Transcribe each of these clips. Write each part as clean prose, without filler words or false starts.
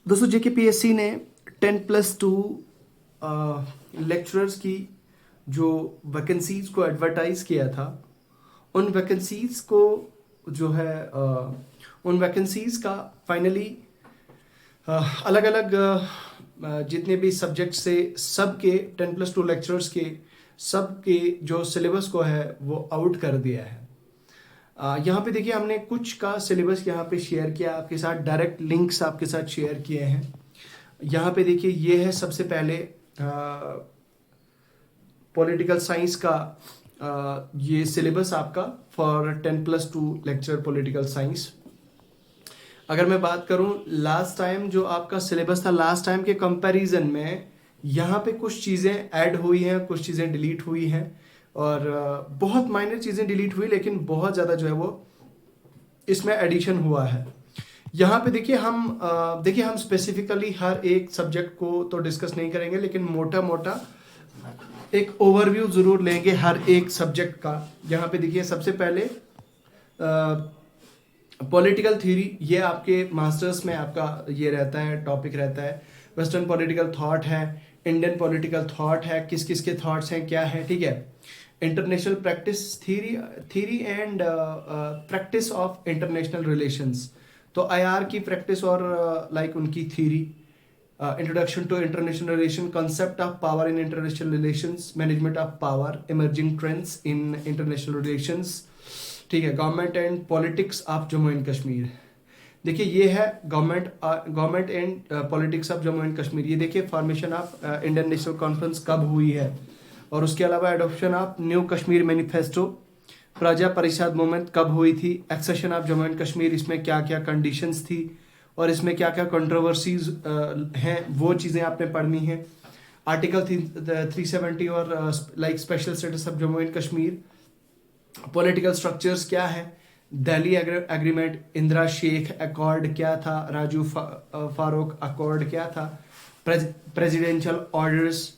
दोस्तों जेकेपीएससी ने 10+2 लेक्चरर्स की जो वैकेंसीज को एडवर्टाइज किया था, उन वैकेंसीज को जो है उन वैकेंसीज का फाइनली अलग अलग जितने भी सब्जेक्ट से सबके 10+2 लेक्चरर्स के सबके जो सिलेबस को है वो आउट कर दिया है। यहाँ पे देखिए हमने कुछ का सिलेबस यहाँ पे शेयर किया आपके साथ, डायरेक्ट लिंक्स आपके साथ शेयर किए हैं। यहाँ पे देखिए ये है सबसे पहले पॉलिटिकल साइंस का ये सिलेबस आपका फॉर 10+2 लेक्चर पॉलिटिकल साइंस। अगर मैं बात करूं लास्ट टाइम जो आपका सिलेबस था, लास्ट टाइम के कंपैरिजन में यहाँ पे कुछ चीज़ें ऐड हुई हैं, कुछ चीज़ें डिलीट हुई हैं और बहुत माइनर चीज़ें डिलीट हुई, लेकिन बहुत ज़्यादा जो है वो इसमें एडिशन हुआ है। यहाँ पे देखिए हम स्पेसिफिकली हर एक सब्जेक्ट को तो डिस्कस नहीं करेंगे, लेकिन मोटा मोटा एक ओवरव्यू ज़रूर लेंगे हर एक सब्जेक्ट का। यहाँ पे देखिए सबसे पहले पॉलिटिकल थ्योरी, ये आपके मास्टर्स में आपका ये रहता है, टॉपिक रहता है। वेस्टर्न पॉलिटिकल थॉट है, इंडियन पॉलिटिकल थॉट है, किस किस के थॉट्स हैं क्या है, ठीक है। International practice theory and practice of international relations, तो आईआर की प्रैक्टिस और लाइक उनकी theory. Introduction to international relation, concept of power in international relations, management of power, emerging trends in international relations, ठीक है। Government and politics of Jammu and Kashmir, देखिए ये है government and politics of Jammu and Kashmir. ये देखिए formation of Indian National Conference कब हुई है, और उसके अलावा adoption of new Kashmir manifesto, Praja Parishad movement कब हुई थी, accession of Jammu and Kashmir, इसमें क्या क्या कंडीशंस थी और इसमें क्या क्या कंट्रोवर्सीज हैं, वो चीज़ें आपने पढ़नी है। आर्टिकल 370 और like special status of Jammu and Kashmir, political structures क्या है, दिल्ली एग्रीमेंट, इंदिरा शेख अकॉर्ड क्या था, राजू फारूक अकॉर्ड क्या था, प्रेसिडेंशियल ऑर्डर्स,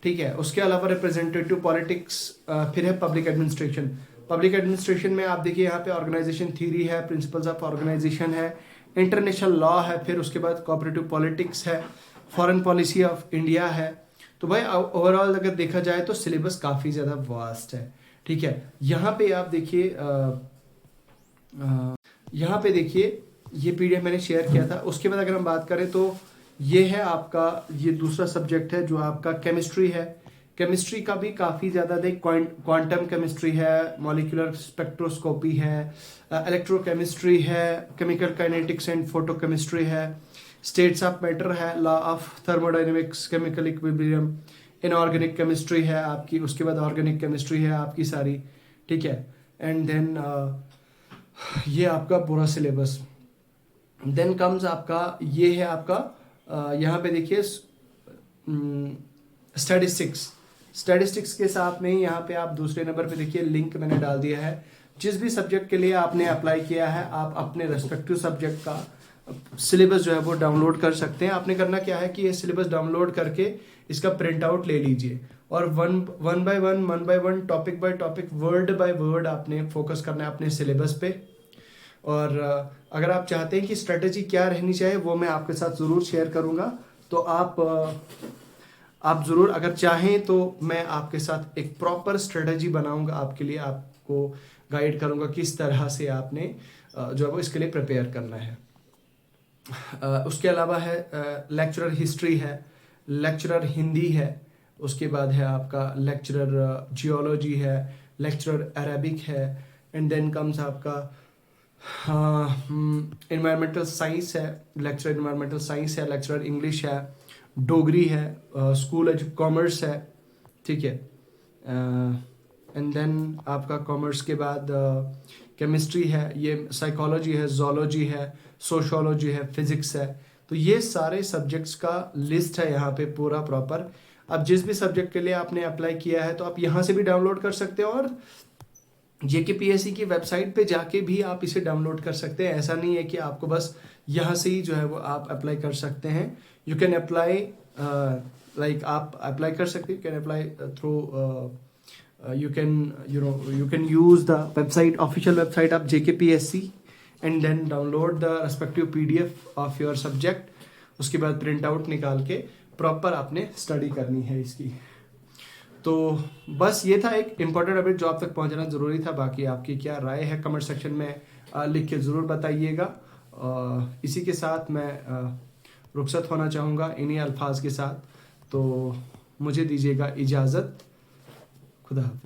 ठीक है। उसके अलावा रिप्रेजेंटेटिव पॉलिटिक्स, फिर है पब्लिक एडमिनिस्ट्रेशन। पब्लिक एडमिनिस्ट्रेशन में आप देखिए यहाँ पे ऑर्गेनाइजेशन थ्योरी है, प्रिंसिपल्स ऑफ ऑर्गेनाइजेशन है, इंटरनेशनल लॉ है, फिर उसके बाद कोऑपरेटिव पॉलिटिक्स है, फॉरेन पॉलिसी ऑफ इंडिया है। तो भाई ओवरऑल अगर देखा जाए तो सिलेबस काफ़ी ज़्यादा वास्ट है, ठीक है। यहाँ पे आप देखिए यहाँ पे देखिए ये पीडीएफ मैंने शेयर किया था। उसके बाद अगर हम बात करें तो ये है आपका ये दूसरा सब्जेक्ट है जो आपका केमिस्ट्री है। केमिस्ट्री का भी काफ़ी ज़्यादा देख, क्वांटम केमिस्ट्री है, मॉलिक्यूलर स्पेक्ट्रोस्कोपी है, इलेक्ट्रोकेमिस्ट्री है, केमिकल काइनेटिक्स एंड फोटोकेमिस्ट्री है, स्टेट्स ऑफ मैटर है, law of thermodynamics, chemical equilibrium, inorganic chemistry है आपकी। उसके बाद ऑर्गेनिक केमिस्ट्री है आपकी सारी, ठीक है। एंड देन ये आपका पूरा सिलेबस। देन कम्स आपका ये है आपका यहाँ पे देखिए स्टैटिस्टिक्स के साथ में यहाँ पे आप दूसरे नंबर पे देखिए लिंक मैंने डाल दिया है। जिस भी सब्जेक्ट के लिए आपने अप्लाई किया है, आप अपने रेस्पेक्टिव सब्जेक्ट का सिलेबस जो है वो डाउनलोड कर सकते हैं। आपने करना क्या है कि ये सिलेबस डाउनलोड करके इसका प्रिंट आउट ले लीजिए और one by one topic by topic, word by word आपने फोकस करना है अपने सिलेबस पे। और अगर आप चाहते हैं कि स्ट्रेटेजी क्या रहनी चाहिए वो मैं आपके साथ ज़रूर शेयर करूंगा, तो आप ज़रूर अगर चाहें तो मैं आपके साथ एक प्रॉपर स्ट्रेटेजी बनाऊंगा आपके लिए, आपको गाइड करूंगा किस तरह से आपने जो है वो इसके लिए प्रिपेयर करना है। उसके अलावा है लेक्चरर हिस्ट्री है, लेक्चरर हिंदी है, उसके बाद है आपका लेक्चरर जियोलॉजी है, लेक्चरर अरेबिक है, एंड देन कम्स आपका इन्वायरमेंटल साइंस है, लेक्चरर इन्वायरमेंटल साइंस है, लेक्चरर इंग्लिश है, डोगरी है, स्कूल ऑफ कॉमर्स है, ठीक है। एंड देन आपका कॉमर्स के बाद केमिस्ट्री है, ये साइकोलॉजी है, जोलॉजी है, सोशोलॉजी है, फिजिक्स है। तो ये सारे सब्जेक्ट्स का लिस्ट है यहाँ पे पूरा प्रॉपर। अब जिस भी सब्जेक्ट के लिए आपने अप्लाई किया है तो आप यहाँ से भी डाउनलोड कर सकते हो और जेकेपीएससी की वेबसाइट पे जाके भी आप इसे डाउनलोड कर सकते हैं। ऐसा नहीं है कि आपको बस यहाँ से ही जो है वो आप अप्लाई कर सकते हैं। यू कैन अप्लाई लाइक आप अप्लाई कर सकते हैं, you can apply through you can use the website, official website of JKPSC, and then download the respective PDF of your subject. उसके बाद प्रिंट आउट निकाल के प्रॉपर आपने स्टडी करनी है इसकी। तो बस ये था एक इम्पॉर्टेंट अपडेट जो आप तक पहुंचाना ज़रूरी था। बाकी आपकी क्या राय है कमेंट सेक्शन में लिख के ज़रूर बताइएगा। इसी के साथ मैं रुखसत होना चाहूँगा इन्हीं अल्फाज के साथ। तो मुझे दीजिएगा इजाज़त। खुदा हाफ़िज़।